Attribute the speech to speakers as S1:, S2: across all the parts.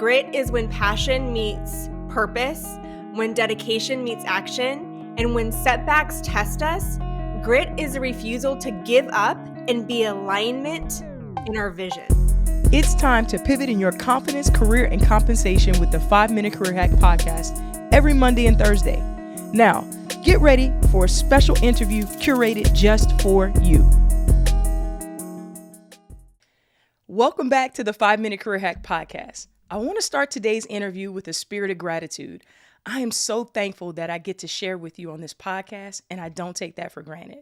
S1: grit is when passion meets purpose, when dedication meets action, and when setbacks test us. Grit is a refusal to give up and be alignment in our vision.
S2: It's time to pivot in your confidence, career, and compensation with the 5-Minute Career Hack Podcast every Monday and Thursday. Now, get ready for a special interview curated just for you. Welcome back to the 5-Minute Career Hack Podcast. I want to start today's interview with a spirit of gratitude. I am so thankful that I get to share with you on this podcast, and I don't take that for granted.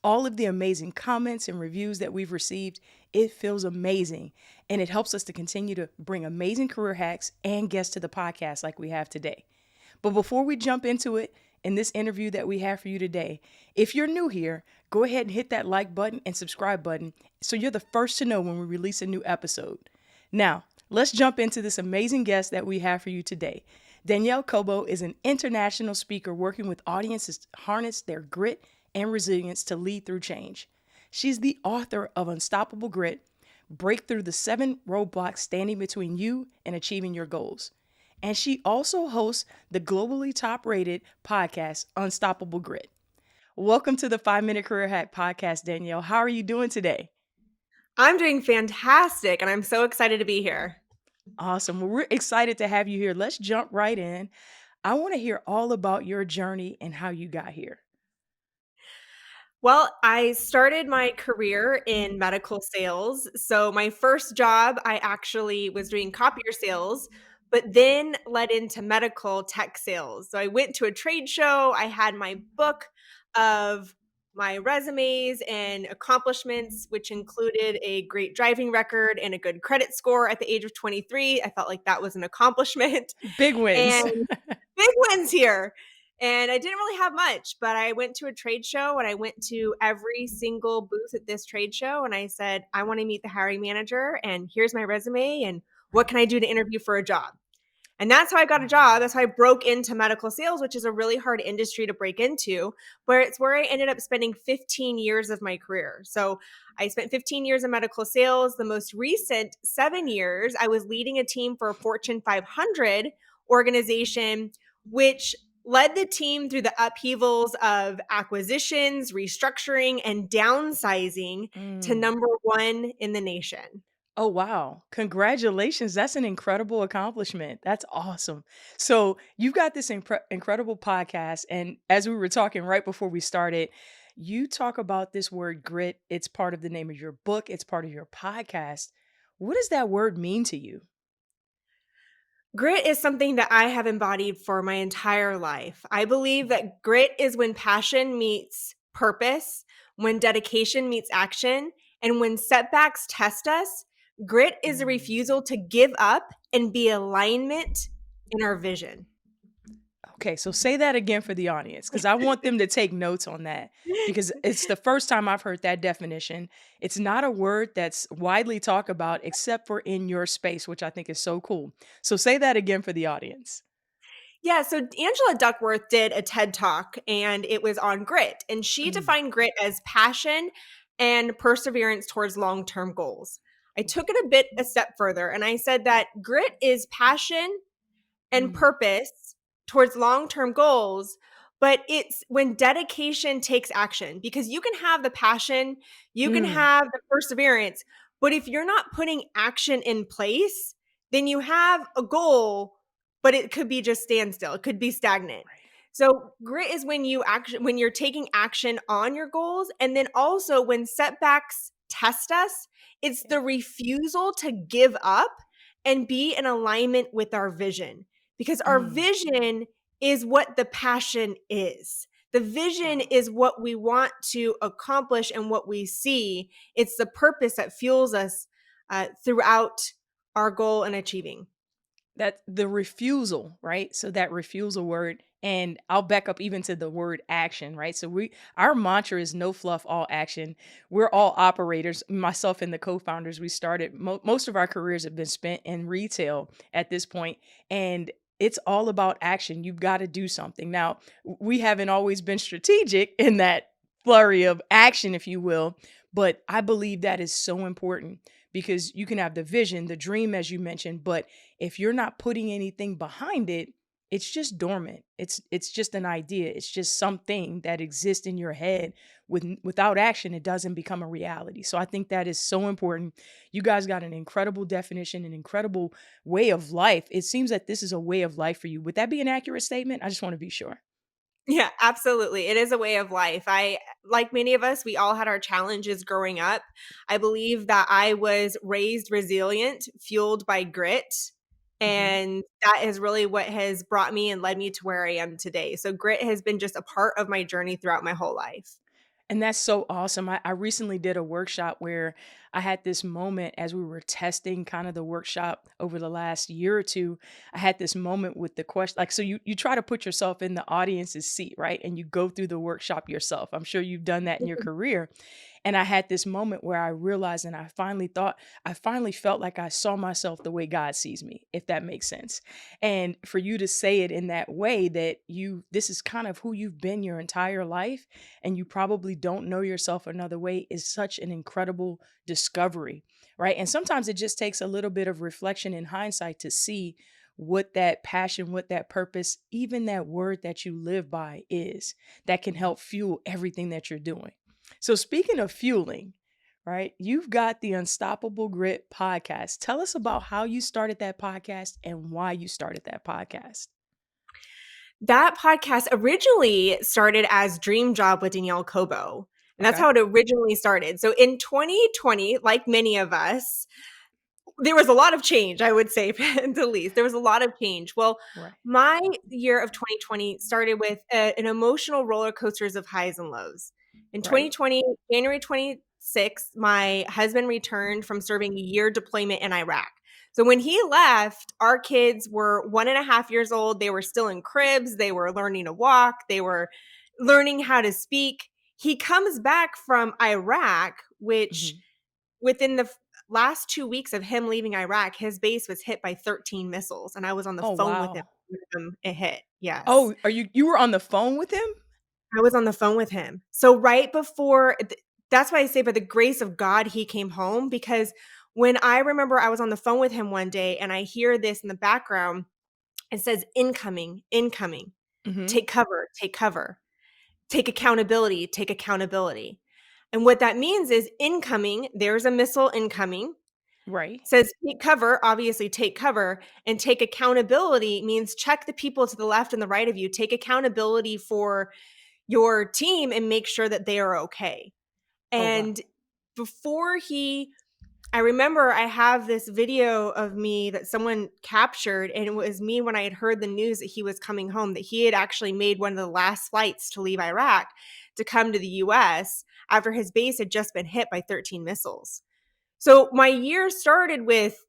S2: All of the amazing comments and reviews that we've received, it feels amazing, and it helps us to continue to bring amazing career hacks and guests to the podcast like we have today. But before we jump into it, in this interview that we have for you today, if you're new here, go ahead and hit that like button and subscribe button so you're the first to know when we release a new episode. Now, let's jump into this amazing guest that we have for you today. Danielle Cobo is an international speaker working with audiences to harness their grit and resilience to lead through change. She's the author of Unstoppable Grit, Break Through the 7 Roadblocks Standing Between You and Achieving Your Goals. And she also hosts the globally top-rated podcast, Unstoppable Grit. Welcome to the 5-Minute Career Hack Podcast, Danielle. How are you doing today?
S1: I'm doing fantastic, and I'm so excited to be here.
S2: Awesome. Well, we're excited to have you here. Let's jump right in. I want to hear all about your journey and how you got here.
S1: Well, I started my career in medical sales. So my first job, I actually was doing copier sales, but then led into medical tech sales. So I went to a trade show. I had my book of my resumes and accomplishments, which included a great driving record and a good credit score at the age of 23. I felt like that was an accomplishment.
S2: Big wins.
S1: And big wins here. And I didn't really have much, but I went to a trade show and I went to every single booth at this trade show. And I said, I want to meet the hiring manager, and here's my resume, and what can I do to interview for a job? And that's how I got a job. That's how I broke into medical sales, which is a really hard industry to break into, where it's where I ended up spending 15 years of my career. So I spent 15 years in medical sales. The most recent 7 years, I was leading a team for a Fortune 500 organization, which led the team through the upheavals of acquisitions, restructuring, and downsizing to number one in the nation.
S2: Oh, wow. Congratulations. That's an incredible accomplishment. That's awesome. So you've got this incredible podcast. And as we were talking right before we started, you talk about this word grit. It's part of the name of your book. It's part of your podcast. What does that word mean to you?
S1: Grit is something that I have embodied for my entire life. I believe that grit is when passion meets purpose, when dedication meets action, and when setbacks test us. Grit is a refusal to give up and be alignment in our vision.
S2: Okay, so say that again for the audience, because I want them to take notes on that, because it's the first time I've heard that definition. It's not a word that's widely talked about except for in your space, which I think is so cool. So say that again for the audience.
S1: Yeah, so Angela Duckworth did a TED Talk, and it was on grit. And she defined grit as passion and perseverance towards long-term goals. I took it a step further, and I said that grit is passion and purpose towards long-term goals, but it's when dedication takes action, because you can have the passion, you can have the perseverance, but if you're not putting action in place, then you have a goal, but it could be just standstill. It could be stagnant. So grit is when you're taking action on your goals. And then also when setbacks test us, it's the refusal to give up and be in alignment with our vision, because our vision is what the passion is. The vision is what we want to accomplish and what we see. It's the purpose that fuels us throughout our goal and achieving.
S2: That the refusal, right? So that refusal word, and I'll back up even to the word action, right? So our mantra is no fluff, all action. We're all operators. Myself and the co-founders, we started, most of our careers have been spent in retail at this point, and it's all about action. You've got to do something. Now, we haven't always been strategic in that flurry of action, if you will, but I believe that is so important, because you can have the vision, the dream, as you mentioned, but if you're not putting anything behind it, it's just dormant. It's just an idea. It's just something that exists in your head. Without action, it doesn't become a reality. So I think that is so important. You guys got an incredible definition, an incredible way of life. It seems that this is a way of life for you. Would that be an accurate statement? I just want to be sure.
S1: Yeah, absolutely. It is a way of life. Like many of us, we all had our challenges growing up. I believe that I was raised resilient, fueled by grit.
S2: Mhm.
S1: And that is really what has brought me and led me to where I am today. So, grit has been just a part of my journey throughout my whole life.
S2: And that's so awesome. I recently did a workshop where I had this moment as we were testing kind of the workshop over the last year or two. I had this moment with the question, like, so you try to put yourself in the audience's seat, right? And you go through the workshop yourself. I'm sure you've done that in your career. And I had this moment where I realized and I finally felt like I saw myself the way God sees me, if that makes sense. And for you to say it in that way that this is kind of who you've been your entire life and you probably don't know yourself another way is such an incredible discovery, right? And sometimes it just takes a little bit of reflection and hindsight to see what that passion, what that purpose, even that word that you live by is that can help fuel everything that you're doing. So, speaking of fueling, right, you've got the Unstoppable Grit podcast. Tell us about how you started that podcast and why you started that podcast.
S1: That podcast originally started as Dream Job with Danielle Cobo. And that's
S2: Okay.
S1: how it originally started. So in 2020, like many of us, there was a lot of change, I would say, at the least. There was a lot of change. Well,
S2: Right.
S1: my year of 2020 started with an emotional roller coasters of highs and lows. In
S2: Right.
S1: 2020, January 26th, my husband returned from serving a year deployment in Iraq. So when he left, our kids were 1.5 years old. They were still in cribs. They were learning to walk. They were learning how to speak. He comes back from Iraq, which
S2: Mhm.
S1: within the last 2 weeks of him leaving Iraq, his base was hit by 13 missiles, and I was on the
S2: Oh,
S1: phone with him
S2: wow.
S1: when it hit. Yes.
S2: Oh, you were on the phone with him?
S1: I was on the phone with him. So right before that's why I say by the grace of God, he came home, because when I remember I was on the phone with him one day and I hear this in the background, it says incoming, incoming,
S2: Mhm.
S1: take cover, take cover, take accountability, take accountability. And what that means is incoming, there's a missile incoming.
S2: Right.
S1: Says take cover, obviously take cover, and take accountability means check the people to the left and the right of you. Take accountability for your team and make sure that they are okay.
S2: Oh, wow.
S1: And before he I remember I have this video of me that someone captured, and it was me when I had heard the news that he was coming home, that he had actually made one of the last flights to leave Iraq to come to the US after his base had just been hit by 13 missiles. So my year started with,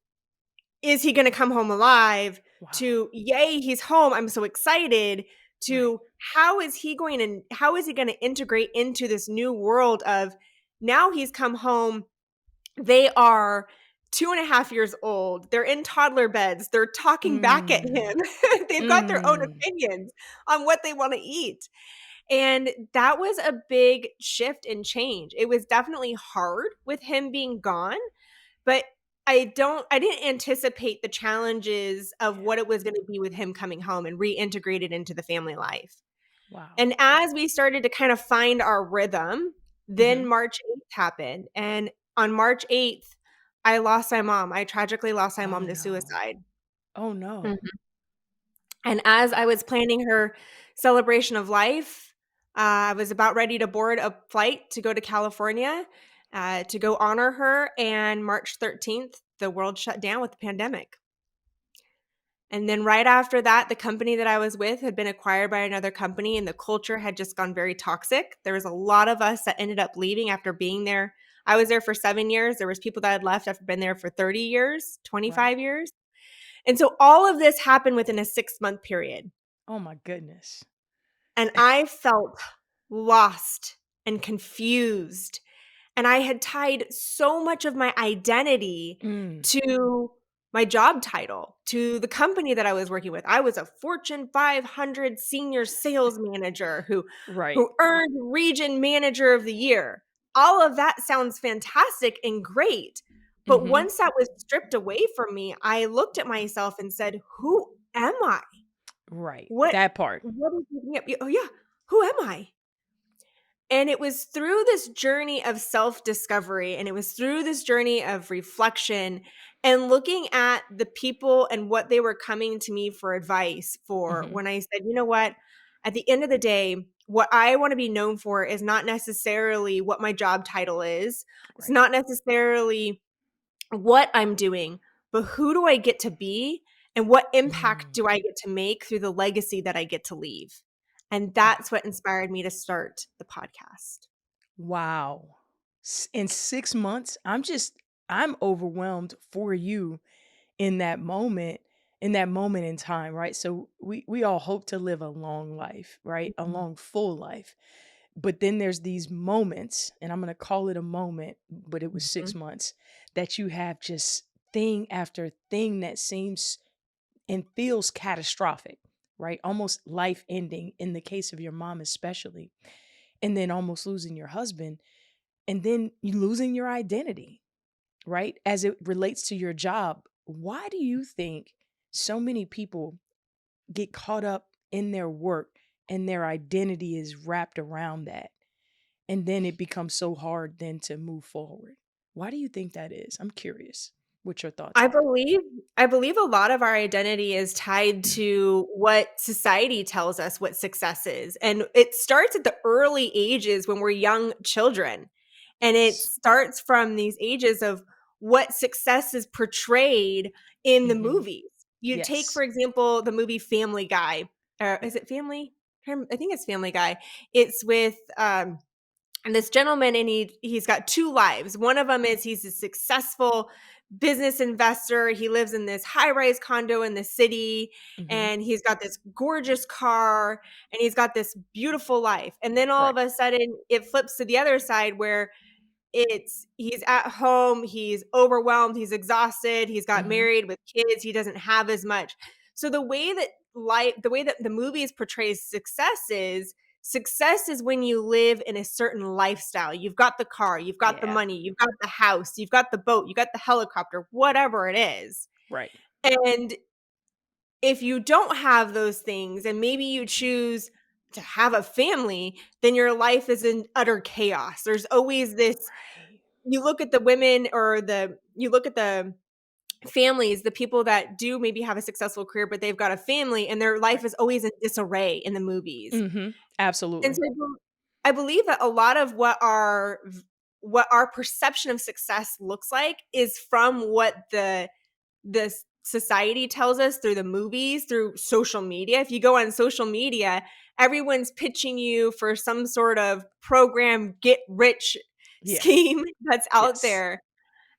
S1: is he going to come home alive?
S2: Wow.
S1: To, yay, he's home, I'm so excited.
S2: Right.
S1: To, how is he going to integrate into this new world of, now he's come home, they are 2.5 years old, they're in toddler beds, they're talking back at
S2: Mm.
S1: him. They've got their own
S2: Mm.
S1: opinions on what they want to eat. And that was a big shift and change. It was definitely hard with him being gone, but I didn't anticipate the challenges of
S2: Yeah.
S1: what it was gonna be with him coming home and reintegrated into the family life.
S2: Wow.
S1: And as we started to kind of find our rhythm, then
S2: Mhm.
S1: March 8th happened, and on March 8th, I lost my mom. I tragically lost my
S2: Oh,
S1: mom to
S2: no.
S1: suicide.
S2: Oh, no.
S1: Mhm. And as I
S2: Wow.
S1: was planning her celebration of life, I was about ready to board a flight to go to California, to go honor her, and March 13th, the world shut down with the pandemic. And then right after that, the company that I was with had been acquired by another company, and the culture had just gone very toxic. There was a lot of us that ended up leaving after being there. I was there for 7 years. There was people that had left after been there for 30 years,
S2: Right.
S1: 25 years. And so all of this happened within a 6-month period.
S2: Oh my goodness.
S1: And I felt lost and confused. And I had tied so much of my identity
S2: Mm.
S1: to my job title, to the company that I was working with. I was a Fortune 500 senior sales manager
S2: Right.
S1: who earned region manager of the year. All of that sounds fantastic and great, But
S2: Mm-hmm.
S1: once that was stripped away from me, I looked at myself and said, "Who am I?
S2: Right.
S1: What
S2: That part.
S1: what is making up? Oh yeah, who am I?" And it was through this journey of self-discovery, and it was through this journey of reflection and looking at the people and what they were coming to me for advice for,
S2: Mm-hmm.
S1: when I said, "You know what? At the end of the day, what I want to be known for is not necessarily what my job title is. It's
S2: Right.
S1: not necessarily what I'm doing, but who do I get to be and what impact
S2: Mm.
S1: do I get to make through the legacy that I get to leave?" And
S2: Wow.
S1: that's what inspired me to start the podcast.
S2: Wow. In 6 months, I'm overwhelmed for you in that moment, in time, right? So we all hope to live a long life, right? A
S1: Mhm.
S2: long, full life. But then there's these moments, and I'm going to call it a moment, but it was
S1: Mhm.
S2: 6 months that you have just thing after thing that seems and feels catastrophic, right? Almost life ending in the case of your mom, especially. And then almost losing your husband, and then you losing your identity, right? As it relates to your job. Why do you think so many people get caught up in their work and their identity is wrapped around that? And then it becomes so hard then to move forward. Why do you think that is? I'm curious what your thoughts
S1: I
S2: are.
S1: believe I believe a lot of our identity is tied to what society tells us what success is. And it starts at the early ages when we're young children. And it
S2: Yes.
S1: starts from these ages of what success is portrayed in the
S2: Mm-hmm.
S1: movies. You take,
S2: Yes.
S1: for example, the movie Family Guy.
S2: Yeah.
S1: Is it Family? I think it's Family Guy. It's with and this gentleman, and he's got two lives. One of them is he's a successful business investor. He lives in this high-rise condo in the city,
S2: Mm-hmm.
S1: and he's got this gorgeous car, and he's got this beautiful life. And then all
S2: Right.
S1: of a sudden it flips to the other side where it's he's at home, he's overwhelmed, he's exhausted, he's got
S2: Mm-hmm.
S1: married with kids, he doesn't have as much. So the way that the movies portrays success is when you live in a certain lifestyle. You've got the car, you've got the
S2: Yeah.
S1: money, you've got the house, you've got the boat, you got the helicopter, whatever it is.
S2: Right.
S1: And if you don't have those things and maybe you choose to have a family, then your life is in utter chaos. There's always this
S2: Right.
S1: you look at the women or the you look at the families, the people that do maybe have a successful career, but they've got a family and their life
S2: Right.
S1: is always in disarray in the movies.
S2: Mm-hmm.
S1: And so
S2: Absolutely.
S1: I believe that a lot of what our perception of success looks like is from what the society tells us through the movies, through social media. If you go on social media, everyone's pitching you for some sort of program get rich
S2: Yeah.
S1: scheme that's out
S2: Yes.
S1: there.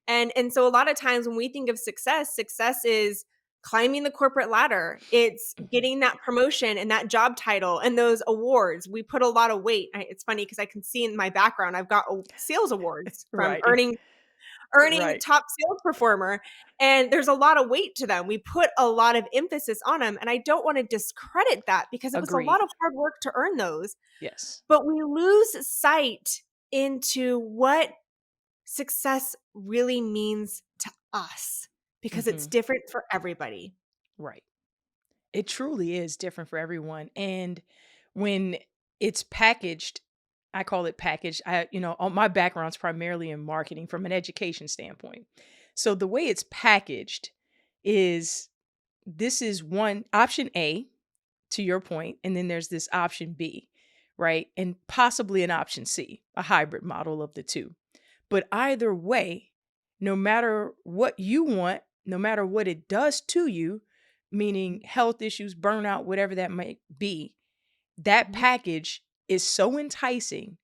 S1: And so a lot of times when we think of success, success is climbing the corporate ladder. It's
S2: Mm-hmm.
S1: getting that promotion and that job title and those awards. We put a lot of weight. It's funny because I can see in my background I've got sales awards from
S2: Right.
S1: earning
S2: Right.
S1: top sales performer, and there's a lot of weight to them. We put a lot of emphasis on them, and I don't want to discredit that because it was a lot
S2: Agreed.
S1: of hard work to earn those.
S2: Yes.
S1: But we lose sight into what success really means to us because it's
S2: Mm-hmm.
S1: different for everybody.
S2: Right. It truly is different for everyone. And when it's packaged, I call it packaged. All my background's primarily in marketing from an education standpoint. So the way it's packaged is this is one option A, to your point, and then there's this option B, right? And possibly an option C, a hybrid model of the two. But either way, no matter what you want, no matter what it does to you, meaning health issues, burnout, whatever that might be, that
S1: Mhm.
S2: package is so enticing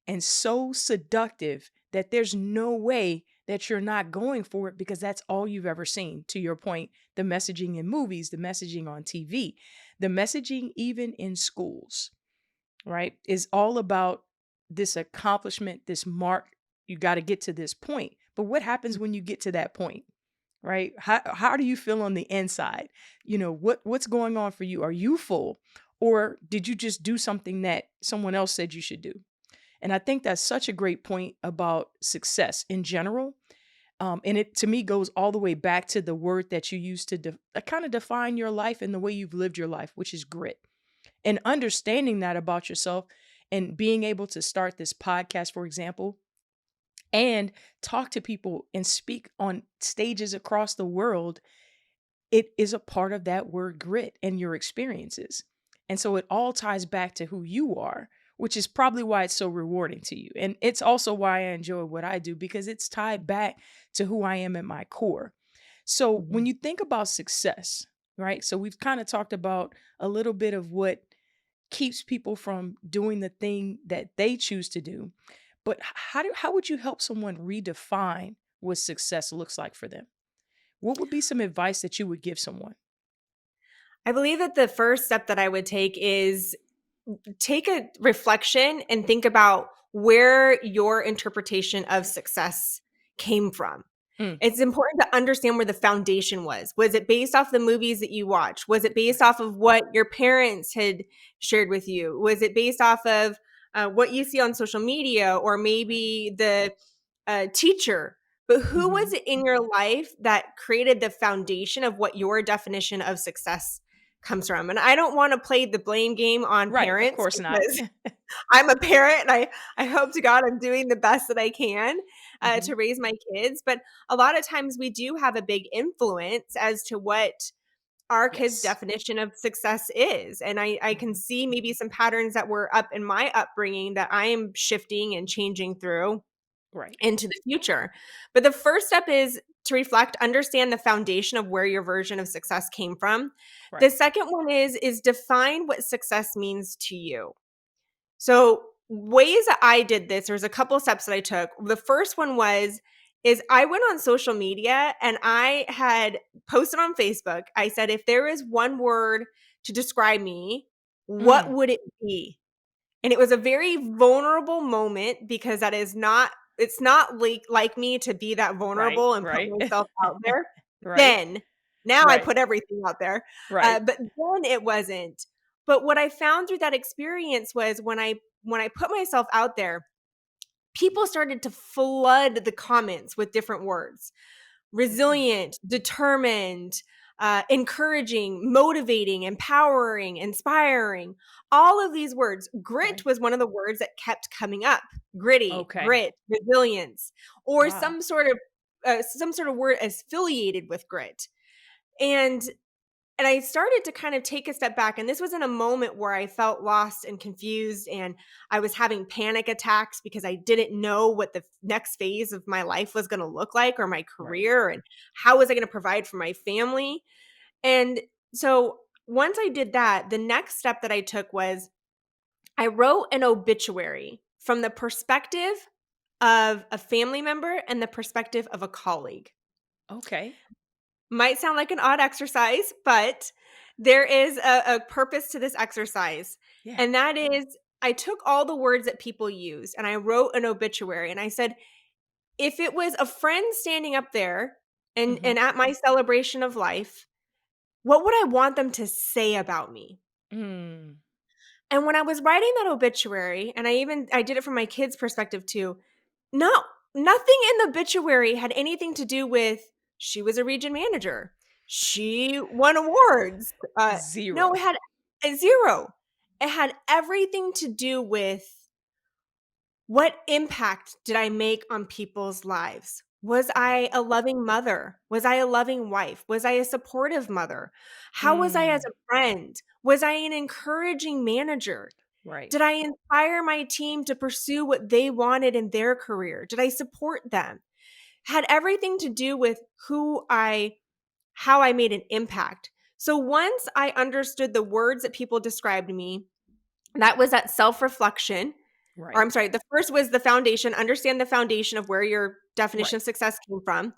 S2: and so seductive that there's no way that you're not going for it because that's all you've ever seen. To your point, the messaging in movies, the messaging on TV, the messaging even in schools, right, is all about this accomplishment, this mark. You got to get to this point. But what happens when you get to that point? Right? How do you feel on the inside? What's going on for you? Are you full? Or did you just do something that someone else said you should do? And I think that's such a great point about success in general. And it to me goes all the way back to the word that you use to kind of define your life and the way you've lived your life, which is grit. And understanding that about yourself and being able to start this podcast, for example, and talk to people and speak on stages across the world, it is a part of that word grit and your experiences. And so it all ties back to who you are, which is probably why it's so rewarding to you. And it's also why I enjoy what I do, because it's tied back to who I am at my core. So when
S1: Mhm.
S2: you think about success, right? So we've kind of talked about a little bit of what keeps people from doing the thing that they choose to do. But how would you help someone redefine what success looks like for them? What would be some advice that you would give someone?
S1: I believe that the first step that I would take is take a reflection and think about where your interpretation of success came from.
S2: Mm,
S1: It's important to understand where the foundation was. Was it based off the movies that you watched? Was it based
S2: right.
S1: off of what your parents had shared with you? Was it based off of what you see on social media or
S2: Right.
S1: maybe the teacher? But who was
S2: Hmm.
S1: it in your life that created the foundation of what your definition of success comes from? And I don't want to play the blame game on
S2: Right. Of
S1: parents
S2: course not.
S1: because I'm a parent and I hope to God I'm doing the best that I can
S2: Hmm.
S1: to raise my kids. But a lot of times we do have a big influence as to what our kids'
S2: Yes.
S1: definition of success is. And I can
S2: Hmm.
S1: see maybe some patterns that were up in my upbringing that I am shifting and changing through
S2: Right.
S1: into the future. But the first step is to reflect, understand the foundation of where your version of success came from. The
S2: Right.
S1: second one is define what success means to you. So, ways that I did this, there's a couple steps that I took. The first one is I went on social media and I had posted on Facebook. I said, if there is one word to describe me, what
S2: Mm,
S1: would it be? And it was a very vulnerable moment because that is not it's not like me to be that
S2: right.
S1: vulnerable and put
S2: Right.
S1: myself out there.
S2: Right.
S1: Then, now I
S2: Right.
S1: put everything out there.
S2: Right.
S1: But then it wasn't. But what I found through that experience was when I put myself out there, people started to flood the comments with different words:
S2: Mm,
S1: resilient, determined, encouraging, motivating, empowering, inspiring. All of these words. Grit
S2: right.
S1: was one of the words that kept coming up. Gritty,
S2: Okay.
S1: grit, resilience, or
S2: Wow.
S1: some sort of word affiliated with grit. And and I started to kind of take a step back. And this was in a moment where I felt lost and confused. And I was having panic attacks because I didn't know what the next phase of my life was going to look like or my
S2: Right.
S1: career. And how was I going to provide for my family? And so once I did that, the next step that I took was I wrote an obituary from the perspective of a family member and the perspective of a colleague.
S2: Okay.
S1: Might sound like an odd exercise, but there is a purpose to this exercise.
S2: Yeah.
S1: And that is, I took all the words that people use and I wrote an obituary. And I said, if it was a friend standing up there
S2: Hmm.
S1: and at my celebration of life, what would I want them to say about me?
S2: Mm,
S1: And when I was writing that obituary, and I did it from my kids' perspective too, no, nothing in the obituary had anything to do with she was a region manager. She won awards. No, it
S2: zero.
S1: had a zero. It had everything to do with what impact did I make on people's lives? Was I
S2: Right.
S1: a loving mother? Was I a loving wife? Was I a supportive mother? How was I as
S2: Mm,
S1: a friend? Was I an encouraging manager?
S2: right.
S1: Did I inspire my team to pursue what they wanted in their career? Did I support them? Had everything to do with how I made an impact. So once I understood the words that people described me, that was that self-reflection, or
S2: Right.
S1: I'm sorry, the first was the foundation, understand the foundation of where your definition
S2: Right.
S1: of success came from.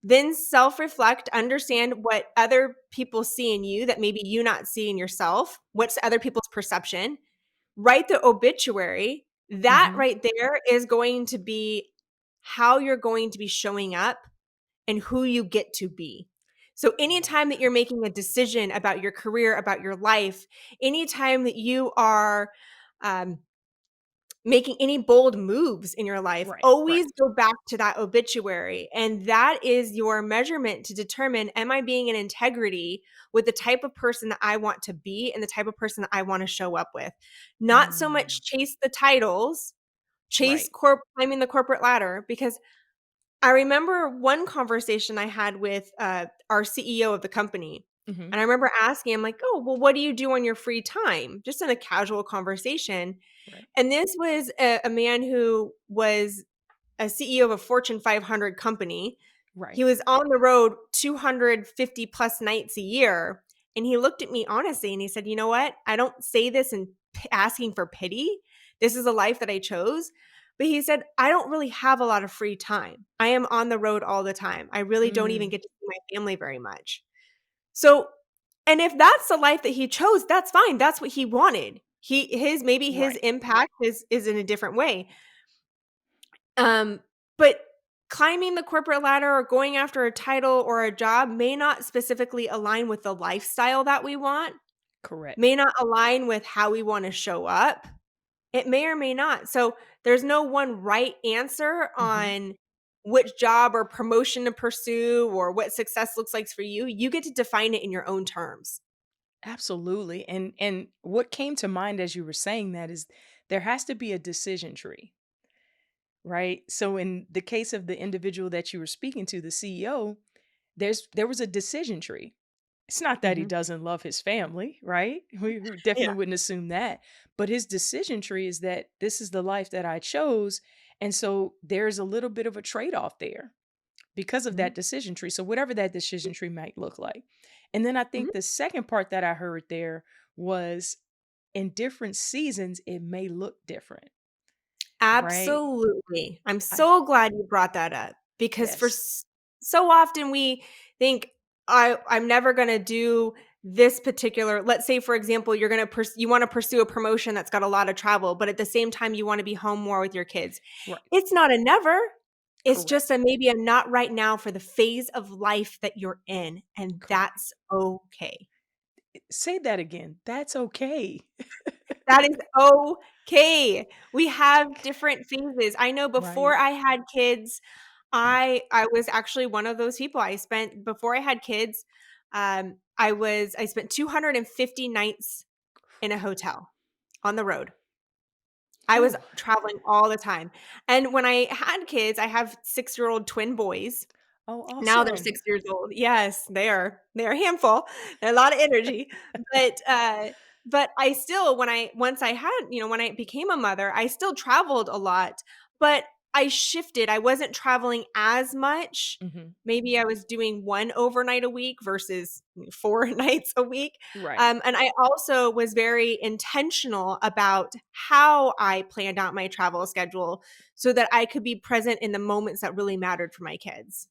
S1: Then self-reflect, understand what other people see in you that maybe you not see in yourself. What's other people's perception? Write the obituary. That
S2: Hmm.
S1: right there is going to be how you're going to be showing up and who you get to be. So, anytime that you're making a decision about your career, about your life, anytime that you are um, making any bold moves in your life,
S2: Right. Right.
S1: always go back to that obituary. And that is your measurement to determine, am I being in integrity with the type of person that I want to be and the type of person that I want to show up with? Not so
S2: Mm,
S1: much chase the titles, chase
S2: right.
S1: climbing the corporate ladder. Because I remember one conversation I had with our CEO of the company.
S2: Hmm.
S1: And I remember asking him, like, oh, well, what do you do on your free time? Just in a casual conversation.
S2: Right.
S1: And this was a man who was a CEO of a Fortune 500 company.
S2: Right.
S1: He was on the road 250 plus nights a year. And he looked at me honestly and he said, you know what? I don't say this in asking for pity. This is a life that I chose. But he said, I don't really have a lot of free time. I am on the road all the time. I really don't even
S2: Mm,
S1: get to see my family very much. So, and if that's the life that he chose, that's fine. That's what he wanted. Maybe his
S2: right.
S1: impact is in a different way. But climbing the corporate ladder or going after a title or a job may not specifically align with the lifestyle that we want,
S2: Correct.
S1: may not align with how we want to show up. It may or may not. So there's no one right answer
S2: Hmm.
S1: on which job or promotion to pursue or what success looks like for you. You get to define it in your own terms.
S2: Absolutely. And what came to mind as you were saying that is there has to be a decision tree, right? So in the case of the individual that you were speaking to, the CEO, there was a decision tree. It's not that he
S1: Mhm.
S2: doesn't love his family, right? We
S1: Yeah.
S2: definitely wouldn't assume that. But his decision tree is that this is the life that I chose. And so there's a little bit of a trade-off there because of
S1: Mhm.
S2: that decision tree. So whatever that decision tree might look like. And then I
S1: Mhm.
S2: think the second part that I heard there was in different seasons, it may look different, right?
S1: Absolutely. I'm
S2: I
S1: so glad you brought that up because
S2: yes.
S1: so often we think I'm never going to do this particular, let's say for example you're going to you want to pursue a promotion that's got a lot of travel, but at the same time you want to be home more with your kids.
S2: Right.
S1: It's not a never. It's just
S2: Correct.
S1: a maybe a not right now for the phase of life that you're in, and
S2: Correct.
S1: that's okay.
S2: Say that again. That's okay.
S1: That is okay. We have different phases. I know before
S2: Right.
S1: I had kids, I was actually one of those people. I spent before I had kids, I spent 250 nights in a hotel on the road. I was
S2: Whew.
S1: traveling all the time. And when I had kids, I have 6-year-old twin boys.
S2: Oh,
S1: Now they're
S2: awesome.
S1: 6 years old. Yes, they're a handful. They're a lot of energy. But, but I still once I had when I became a mother, I still traveled a lot, but I shifted. I wasn't traveling as much.
S2: Hmm.
S1: Maybe I was doing 1 overnight a week versus 4 nights a week.
S2: Right.
S1: And I also was very intentional about how I planned out my travel schedule so that I could be present in the moments that really mattered for my kids.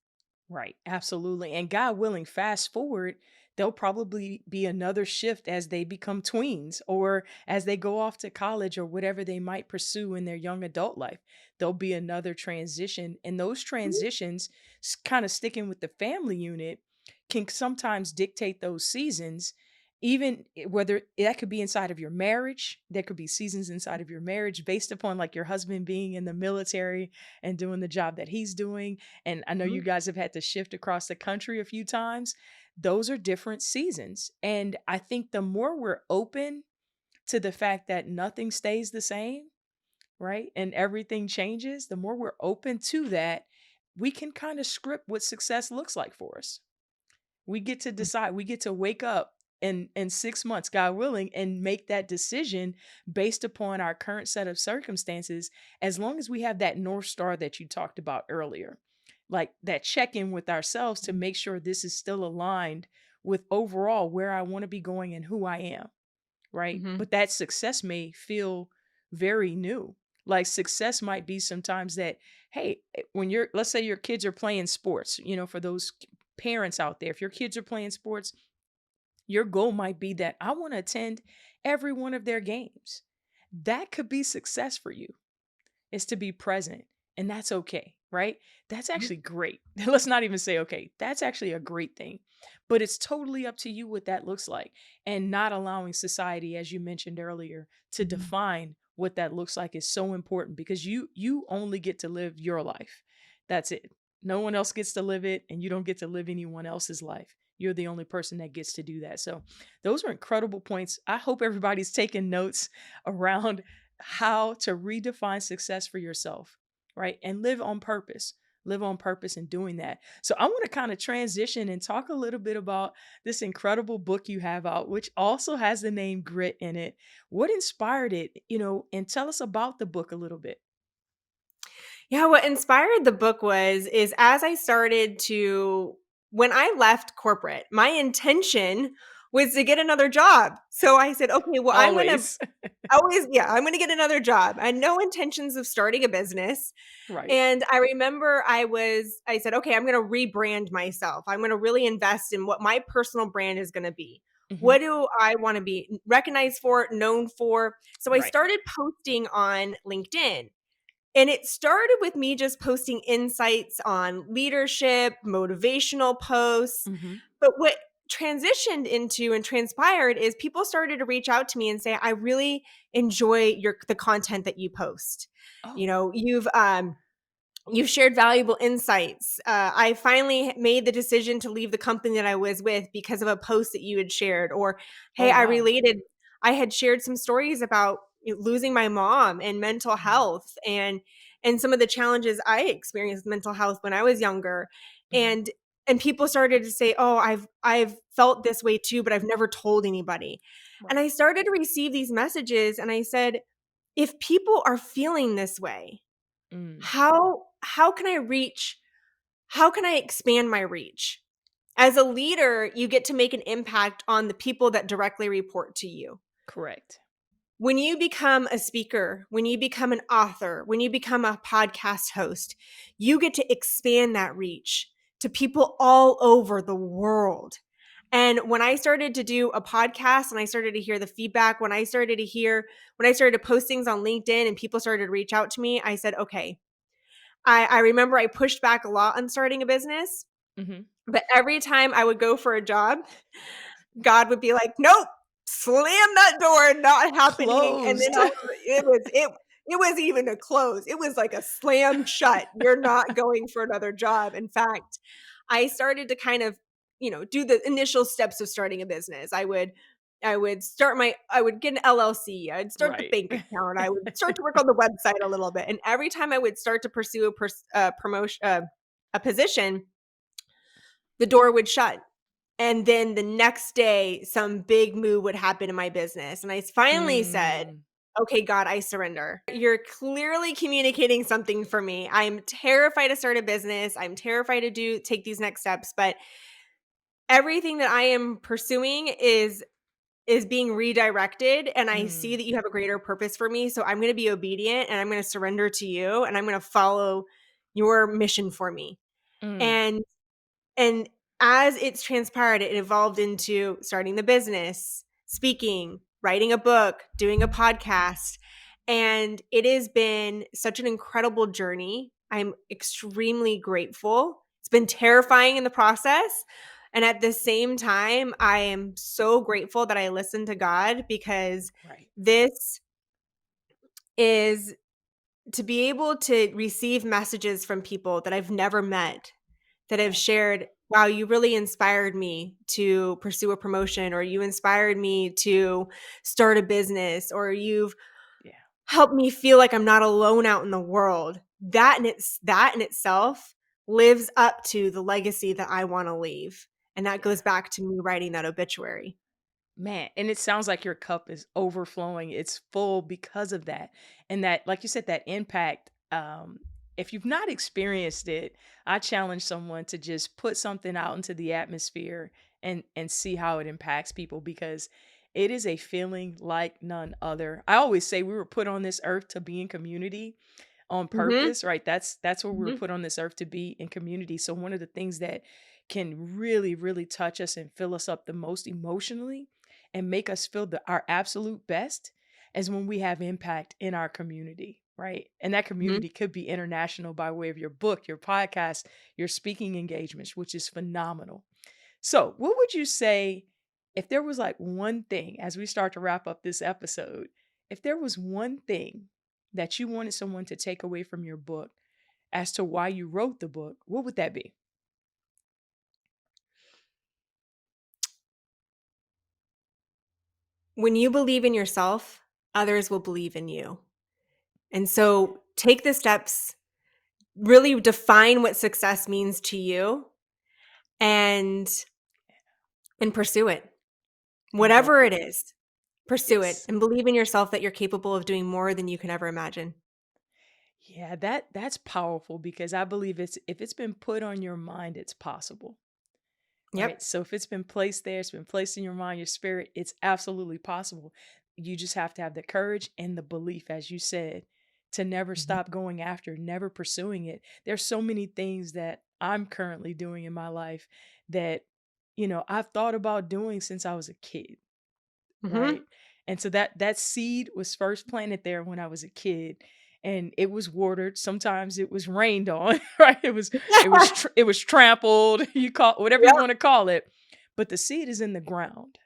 S2: Right, absolutely. And God willing, fast forward, there'll probably be another shift as they become tweens or as they go off to college or whatever they might pursue in their young adult life. There'll be another transition. And those transitions, kind of sticking with the family unit, can sometimes dictate those seasons. Even whether that could be inside of your marriage, there could be seasons inside of your marriage based upon like your husband being in the military and doing the job that he's doing, and I know you
S1: Mhm,
S2: guys have had to shift across the country a few times. Those are different seasons. And I think the more we're open to the fact that nothing stays the same, right? And everything changes, the more we're open to that, we can kind of script what success looks like for us. We get to
S1: mhm,
S2: decide, we get to wake up in 6 months, God willing, and make that decision based upon our current set of circumstances, as long as we have that North Star that you talked about earlier. Like that check-in with ourselves to make sure this is still aligned with overall where I want to be going and who I am, right?
S1: mhm,
S2: But that success may feel very new. Like success might be sometimes that, hey, when you're, let's say your kids are playing sports, for those parents out there, if your kids are playing sports, your goal might be that I want to attend every one of their games. That could be success for you, is to be present. And that's okay, right? That's
S1: mhm,
S2: actually great. Let's not even say okay. That's actually a great thing. But it's totally up to you what that looks like, and not allowing society, as you mentioned earlier, to
S1: mhm.
S2: define what that looks like is so important, because you only get to live your life. That's it. No one else gets to live it, and you don't get to live anyone else's life. You're the only person that gets to do that. So those are incredible points. I hope everybody's taking notes around how to redefine success for yourself, right? And live on purpose. Live on purpose in doing that. So I want to kind of transition and talk a little bit about this incredible book you have out, which also has the name Grit in it. What inspired it, and tell us about the book a little bit.
S1: Yeah, what inspired the book is as I started to when I left corporate, my intention was to get another job. So I said, "Okay, well, I'm gonna
S2: Always.
S1: always yeah, I'm gonna get another job." I had no intentions of starting a business.
S2: Right.
S1: And I remember I said, "Okay, I'm gonna rebrand myself. I'm gonna really invest in what my personal brand is gonna be.
S2: Hmm.
S1: What do I wanna be recognized for, known for?" So I
S2: Right.
S1: started posting on LinkedIn. And it started with me just posting insights on leadership, motivational posts.
S2: Hmm.
S1: But what transitioned into and transpired is people started to reach out to me and say, "I really enjoy the content that you post. You
S2: Oh,
S1: know, you've shared valuable insights. I finally made the decision to leave the company that I was with because of a post that you had shared." Or,
S2: oh
S1: "Hey,
S2: wow.
S1: I had shared some stories about losing my mom and mental
S2: Hmm.
S1: health and some of the challenges I experienced with mental health when I was younger."
S2: Hmm.
S1: And and people started to say, "Oh, I've felt this way too, but I've never told anybody." And
S2: Right.
S1: I started to receive these messages and I said, "If people are feeling this way,
S2: Mm,
S1: how can I reach how can I expand my reach?" As a leader, you get to make an impact on the people that directly report to you.
S2: correct.
S1: When you become a speaker, when you become an author, when you become a podcast host, you get to expand that reach to people all over the world. And when I started to do a podcast and I started to hear the feedback, when I started to post things on LinkedIn and people started to reach out to me, I said, "Okay." I remember I pushed back a lot on starting a business,
S2: Hmm.
S1: but every time I would go for a job, God would be like, "Nope, slam that door, not happening." And then
S2: Closed.
S1: it was even a close. It was like a slam shut. You're not going for another job. In fact, I started to kind of, do the initial steps of starting a business. I would get an LLC. I'd start the
S2: Right.
S1: bank account. I would start to work on the website a little bit. And every time I would start to pursue promotion, a position, the door would shut. And then the next day, some big move would happen in my business. And I finally said,
S2: Mm,
S1: "Okay, God, I surrender. You're clearly communicating something for me. I'm terrified to start a business. I'm terrified to take these next steps, but everything that I am pursuing is being redirected and I see
S2: mm,
S1: that you have a greater purpose for me. So I'm going to be obedient and I'm going to surrender to you and I'm going to follow your mission for me."
S2: mm.
S1: And and as it's transpired, it evolved into starting the business, speaking, writing a book, doing a podcast. And it has been such an incredible journey. I'm extremely grateful. It's been terrifying in the process. And at the same time, I am so grateful that I listened to God because
S2: Right.
S1: this is to be able to receive messages from people that I've never met that have
S2: Yes.
S1: shared, "Wow, you really inspired me to pursue a promotion," or "You inspired me to start a business," or "You've
S2: Yeah.
S1: helped me feel like I'm not alone out in the world." That in itself lives up to the legacy that I want to leave. And that
S2: Yeah.
S1: goes back to me writing that obituary.
S2: Man, and it sounds like your cup is overflowing. It's full because of that. And that, like you said, that impact, if you've not experienced it, I challenge someone to just put something out into the atmosphere and see how it impacts people, because it is a feeling like none other. I always say we were put on this earth to be in community on
S1: Mhm.
S2: purpose, right? That's what we were
S1: Mhm.
S2: put on this earth to be, in community. So one of the things that can really, really touch us and fill us up the most emotionally and make us feel our absolute best is when we have impact in our community, right? And that
S1: Mhm.
S2: community could be international by way of your book, your podcast, your speaking engagements, which is phenomenal. So, what would you say if there was like one thing as we start to wrap up this episode? if there was one thing that you wanted someone to take away from your book as to why you wrote the book, what would that be?
S1: When you believe in yourself, others will believe in you. And so take the steps, really define what success means to you and pursue it.
S2: And go
S1: Whatever
S2: for
S1: it
S2: it.
S1: is, pursue it
S2: Yes.
S1: and believe in yourself that you're capable of doing more than you can ever imagine.
S2: Yeah, that's powerful because I believe it's if it's been put on your mind, it's possible. Right?
S1: Yep.
S2: So if it's been placed there, it's been placed in your mind, your spirit, it's absolutely possible. You just have to have the courage and the belief, as you said, to never
S1: Mhm.
S2: stop going after, never pursuing it. There's so many things that I'm currently doing in my life that, I've thought about doing since I was a kid, right?
S1: Mhm.
S2: And so that seed was first planted there when I was a kid, and it was watered. Sometimes it was rained on, right? It was trampled. You call whatever you
S1: Yep.
S2: want to call it, but the seed is in the ground,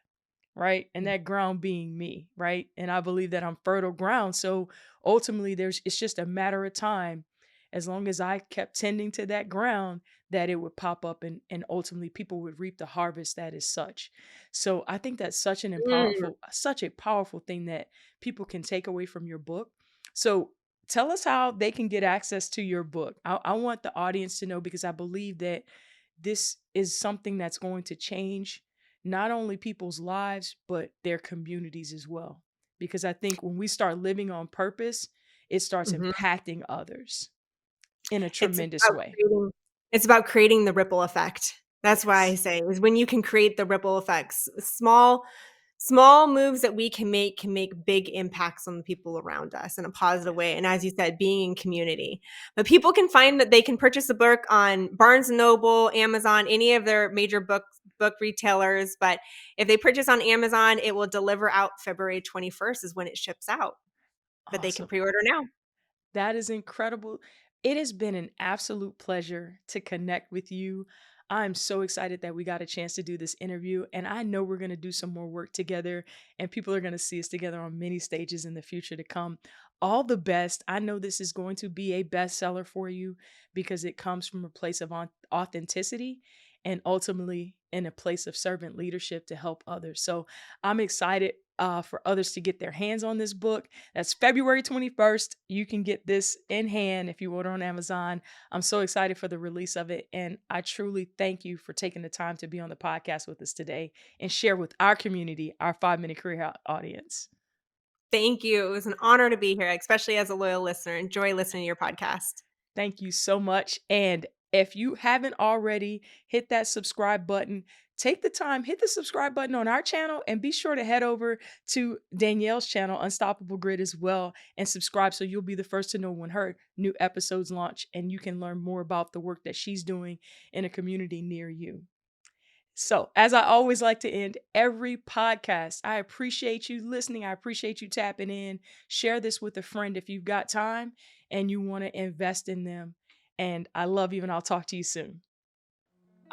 S2: right? And that ground being me, right? And I believe that I'm fertile ground. So ultimately it's just a matter of time, as long as I kept tending to that ground, that it would pop up and ultimately people would reap the harvest that is such. So I think that's
S1: Mm.
S2: such a powerful thing that people can take away from your book. So tell us how they can get access to your book. I want the audience to know, because I believe that this is something that's going to change not only people's lives, but their communities as well. Because I think when we start living on purpose, it starts
S1: Mhm.
S2: impacting others in a
S1: It's
S2: tremendous
S1: about
S2: way.
S1: creating the ripple effect. That's why I
S2: Yes.
S1: say is when you can create the ripple effects. Small moves that we can make big impacts on the people around us in a positive way.
S2: Yes.
S1: And as you said, being in community. But people can find that they can purchase the book on Barnes and Noble, Amazon, any of their major book retailers. But if they purchase on Amazon, it will deliver out February 21st is when it ships out. But they can
S2: Awesome.
S1: pre-order now.
S2: That is incredible. It has been an absolute pleasure to connect with you. I'm so excited that we got a chance to do this interview, and I know we're going to do some more work together, and people are going to see us together on many stages in the future to come. All the best. I know this is going to be a bestseller for you because it comes from a place of authenticity and ultimately in a place of servant leadership to help others. So I'm excited for others to get their hands on this book. That's February 21st. You can get this in hand if you order on Amazon. I'm so excited for the release of it. And I truly thank you for taking the time to be on the podcast with us today and share with our community, our 5 Minute Career audience.
S1: Thank you. It was an honor to be here, especially as a loyal listener. Enjoy listening to your podcast.
S2: Thank you so much. And if you haven't already, hit that subscribe button. Take the time, hit the subscribe button on our channel, and be sure to head over to Danielle's channel, Unstoppable Grid, as well, and subscribe so you'll be the first to know when her new episodes launch and you can learn more about the work that she's doing in a community near you. So, as I always like to end every podcast, I appreciate you listening. I appreciate you tapping in. Share this with a friend if you've got time and you want to invest in them. And I love you, and I'll talk to you soon.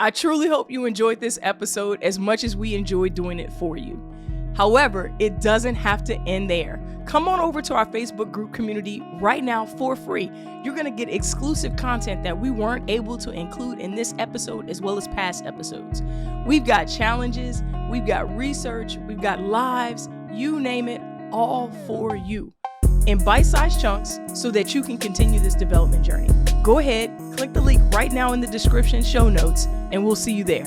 S2: I truly hope you enjoyed this episode as much as we enjoyed doing it for you. However, it doesn't have to end there. Come on over to our Facebook group community right now for free. You're going to get exclusive content that we weren't able to include in this episode as well as past episodes. We've got challenges, we've got research, we've got lives, you name it, all for you in bite-sized chunks so that you can continue this development journey. Go ahead, click the link right now in the description show notes, and we'll see you there.